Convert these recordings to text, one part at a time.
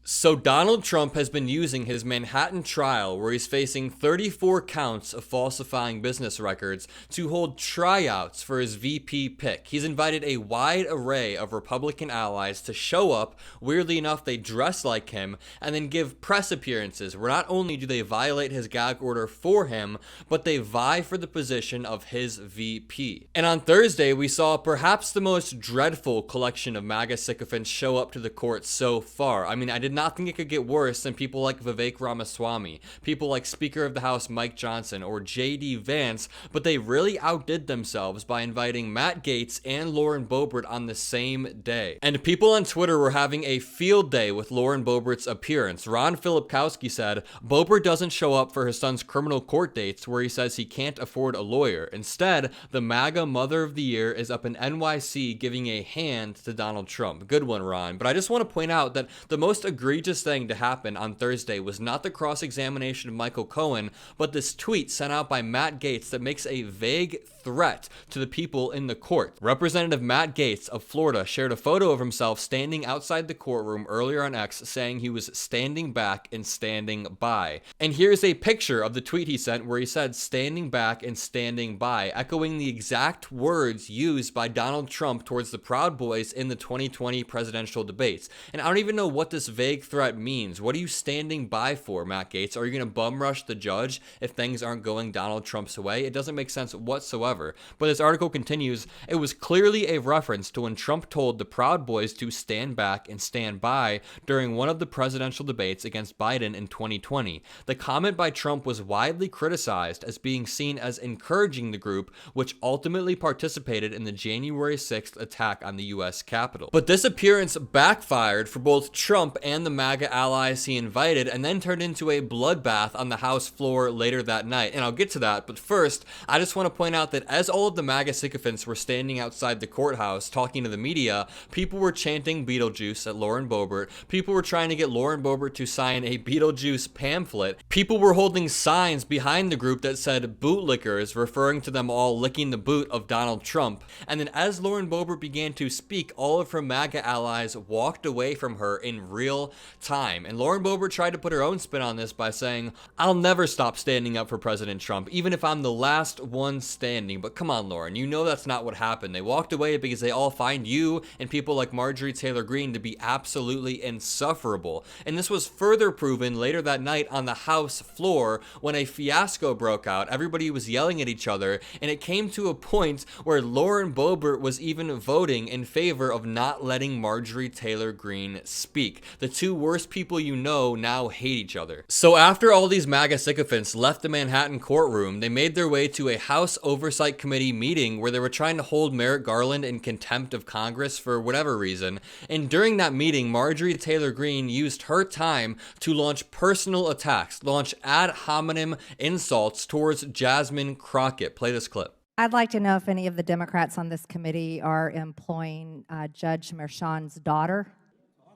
So Donald Trump has been using his Manhattan trial, where he's facing 34 counts of falsifying business records, to hold tryouts for his VP pick. He's invited a wide array of Republican allies to show up. Weirdly enough, they dress like him and then give press appearances where not only do they violate his gag order for him, but they vie for the position of his VP. And on Thursday, we saw perhaps the most dreadful collection of MAGA sycophants show up to the court so far. I mean, I did not think it could get worse than people like Vivek Ramaswamy, people like Speaker of the House Mike Johnson, or J.D. Vance, but they really outdid themselves by inviting Matt Gaetz and Lauren Boebert on the same day. And people on Twitter were having a field day with Lauren Boebert's appearance. Ron Filipkowski said, Boebert doesn't show up for his son's criminal court dates where he says he can't afford a lawyer. Instead, the MAGA Mother of the Year is up in NYC giving a hand to Donald Trump. Good one, Ron. But I just want to point out that the most egregious thing to happen on Thursday was not the cross-examination of Michael Cohen, but this tweet sent out by Matt Gaetz that makes a vague threat to the people in the court. Representative Matt Gaetz of Florida shared a photo of himself standing outside the courtroom earlier on X, saying he was standing back and standing by. And here's a picture of the tweet he sent where he said standing back and standing by, echoing the exact words used by Donald Trump towards the Proud Boys in the 2020 presidential debates. And I don't even know what this vague threat means. What are you standing by for, Matt Gaetz? Are you going to bum rush the judge if things aren't going Donald Trump's way? It doesn't make sense whatsoever. But this article continues, it was clearly a reference to when Trump told the Proud Boys to stand back and stand by during one of the presidential debates against Biden in 2020. The comment by Trump was widely criticized as being seen as encouraging the group, which ultimately participated in the January 6th attack on the U.S. Capitol. But this appearance backfired for both Trump and the MAGA allies he invited, and then turned into a bloodbath on the House floor later that night. And I'll get to that, but first, I just want to point out that as all of the MAGA sycophants were standing outside the courthouse talking to the media, people were chanting Beetlejuice at Lauren Boebert. People were trying to get Lauren Boebert to sign a Beetlejuice pamphlet. People were holding signs behind the group that said bootlickers, referring to them all licking the boot of Donald Trump. And then as Lauren Boebert began to speak, all of her MAGA allies walked away from her in real time. And Lauren Boebert tried to put her own spin on this by saying, I'll never stop standing up for President Trump, even if I'm the last one standing. But come on, Lauren, you know that's not what happened. They walked away because they all find you and people like Marjorie Taylor Greene to be absolutely insufferable. And this was further proven later that night on the House floor when a fiasco broke out. Everybody was yelling at each other, and it came to a point where Lauren Boebert was even voting in favor of not letting Marjorie Taylor Greene speak. The two worst people you know now hate each other. So after all these MAGA sycophants left the Manhattan courtroom, they made their way to a House Oversight Committee meeting where they were trying to hold Merrick Garland in contempt of Congress for whatever reason. And during that meeting, Marjorie Taylor Greene used her time to launch personal attacks, launch ad hominem insults towards Jasmine Crockett. Play this clip. I'd like to know if any of the Democrats on this committee are employing Judge Merchan's daughter.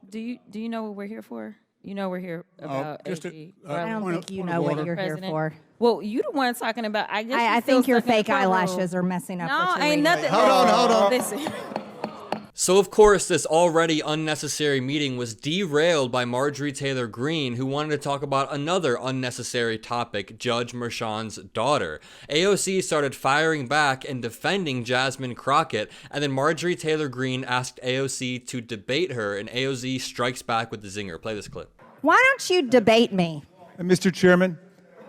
Do you know what we're here for? You know we're here about AG. I don't think you know what you're here for. Well, you the one talking about. I think your fake eyelashes are messing up. No, what you're ain't reading. nothing. Hold on. Listen. So of course, this already unnecessary meeting was derailed by Marjorie Taylor Greene, who wanted to talk about another unnecessary topic, Judge Merchan's daughter. AOC started firing back and defending Jasmine Crockett, and then Marjorie Taylor Greene asked AOC to debate her, and AOC strikes back with the zinger. Play this clip. Why don't you debate me? Mr. Chairman,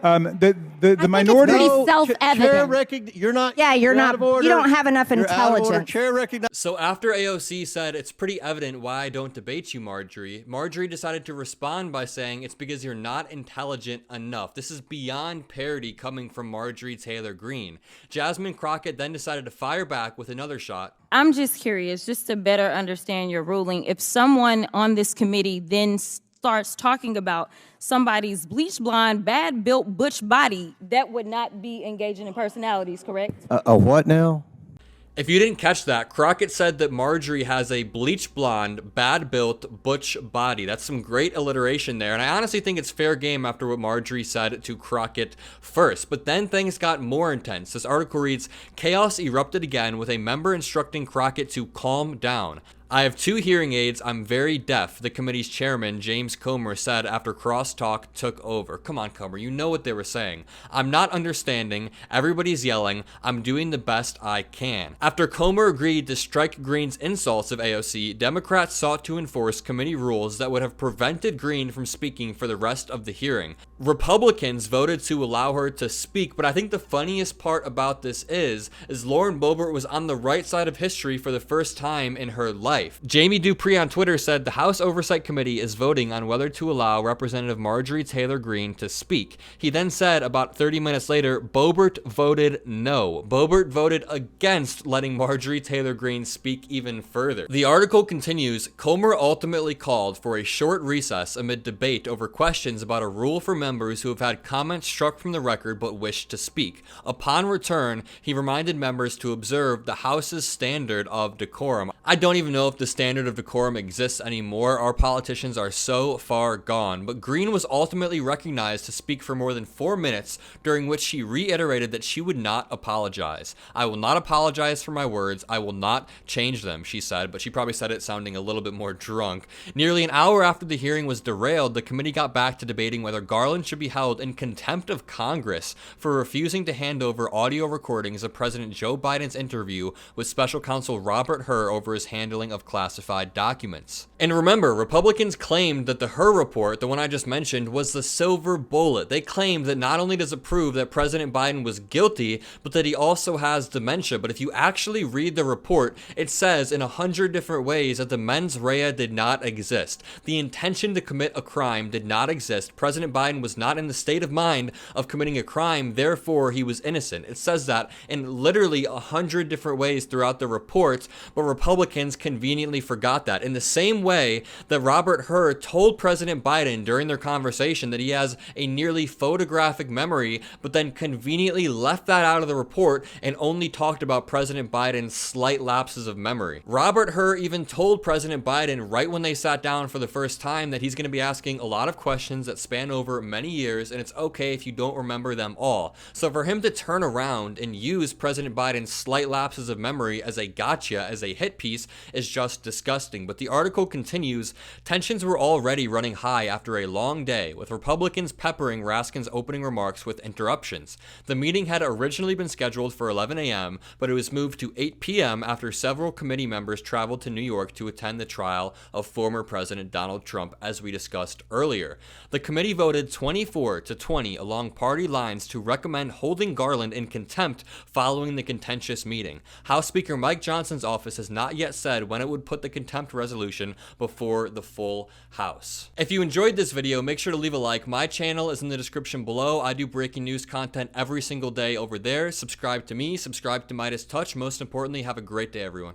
the minority. It's pretty self-evident. You're not. Yeah, you're not. Out of order. You don't have enough You're out of order. intelligence. Chair recognizes. So after AOC said, it's pretty evident why I don't debate you, Marjorie decided to respond by saying it's because you're not intelligent enough. This is beyond parody coming from Marjorie Taylor Greene. Jasmine Crockett then decided to fire back with another shot. I'm just curious, just to better understand your ruling. If someone on this committee then starts talking about somebody's bleach blonde, bad built butch body, that would not be engaging in personalities, correct? A what now? If you didn't catch that, Crockett said that Marjorie has a bleach blonde, bad-built, butch body. That's some great alliteration there, and I honestly think it's fair game after what Marjorie said to Crockett first. But then things got more intense. This article reads, chaos erupted again with a member instructing Crockett to calm down. "I have 2 hearing aids. I'm very deaf," the committee's chairman, James Comer, said after crosstalk took over. Come on, Comer, you know what they were saying. "I'm not understanding. Everybody's yelling. I'm doing the best I can." After Comer agreed to strike Greene's insults of AOC, Democrats sought to enforce committee rules that would have prevented Greene from speaking for the rest of the hearing. Republicans voted to allow her to speak, but I think the funniest part about this is Lauren Boebert was on the right side of history for the first time in her life. Jamie Dupree on Twitter said the House Oversight Committee is voting on whether to allow Representative Marjorie Taylor Greene to speak. He then said about 30 minutes later, Boebert voted no. Boebert voted against letting Marjorie Taylor Greene speak even further. The article continues, Comer ultimately called for a short recess amid debate over questions about a rule for members who have had comments struck from the record but wish to speak. Upon return, he reminded members to observe the House's standard of decorum. I don't even know if the standard of decorum exists anymore. Our politicians are so far gone. But Greene was ultimately recognized to speak for more than 4 minutes, during which she reiterated that she would not apologize. "I will not apologize for my words. I will not change them," she said, but she probably said it sounding a little bit more drunk. Nearly an hour after the hearing was derailed, the committee got back to debating whether Garland should be held in contempt of Congress for refusing to hand over audio recordings of President Joe Biden's interview with special counsel Robert Hur over his handling of classified documents. And remember, Republicans claimed that the Hur report, the one I just mentioned, was the silver bullet. They claimed that not only does it prove that President Biden was guilty, but that he also has dementia. But if you actually read the report, it says in 100 different ways that the mens rea did not exist. The intention to commit a crime did not exist. President Biden was not in the state of mind of committing a crime, therefore he was innocent. It says that in literally 100 different ways throughout the report, but Republicans conveniently forgot that. In the same way that Robert Hur told President Biden during their conversation that he has a nearly photographic memory, but then conveniently left that out of the report and only talked about President Biden's slight lapses of memory. Robert Hur even told President Biden right when they sat down for the first time that he's going to be asking a lot of questions that span over many years, and it's okay if you don't remember them all. So for him to turn around and use President Biden's slight lapses of memory as a gotcha, as a hit piece, is just disgusting. But the article continues, tensions were already running high after a long day, with Republicans peppering Raskin's opening remarks with interruptions. The meeting had originally been scheduled for 11 a.m., but it was moved to 8 p.m. after several committee members traveled to New York to attend the trial of former President Donald Trump, as we discussed earlier. The committee voted 24-20 along party lines to recommend holding Garland in contempt following the contentious meeting. House Speaker Mike Johnson's office has not yet said when it would put the contempt resolution before the full House. If you enjoyed this video, make sure to leave a like. My channel is in the description below. I do breaking news content every single day over there. Subscribe to me, subscribe to MeidasTouch. Most importantly, have a great day, everyone.